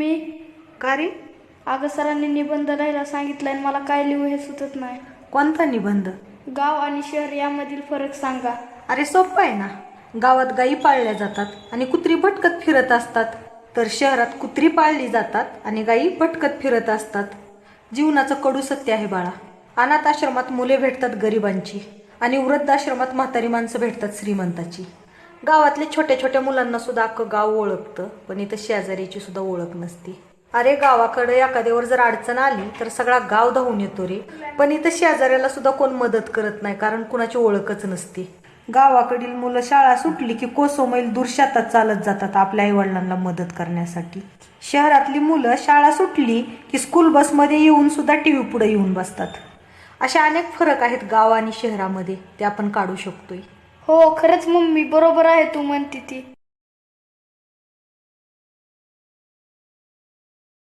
मी का रे? अगं सरांनी निबंध लिहायला सांगितलंय आणि मला काय लिहू हे सुचत नाही. कोणता निबंध? गाव आणि शहर यामधील फरक सांगा. अरे सोपं आहे ना. गावात गायी पाळल्या जातात आणि कुत्री भटकत फिरत असतात, तर शहरात कुत्री पाळली जातात आणि गायी भटकत फिरत असतात. जीवनाचं कडू सत्य आहे बाळा. अनाथ आश्रमात मुले भेटतात गरिबांची आणि वृद्धाश्रमात म्हातारी माणसं भेटतात श्रीमंताची. गावातल्या छोट्या छोट्या मुलांना सुद्धा अख्खं गाव ओळखतं, पण इथं शेजारीची सुद्धा ओळख नसते. अरे गावाकडे एखाद्यावर जर अडचण आली तर सगळा गाव धावून येतो रे, पण इथं शेजाऱ्याला सुद्धा कोण मदत करत नाही, कारण कुणाची ओळखच नसते. गावाकडील मुलं शाळा सुटली की कोसो मैल दूर शेतात चालत जातात आपल्या आईवडिलांना मदत करण्यासाठी. शहरातली मुलं शाळा सुटली की स्कूल बसमध्ये येऊन सुद्धा टीव्ही पुढे येऊन बसतात. असे अनेक फरक आहेत गाव आणि शहरामध्ये, ते आपण काढू शकतोय. हो खरंच मम्मी, बरोबर आहे तू म्हणती ती.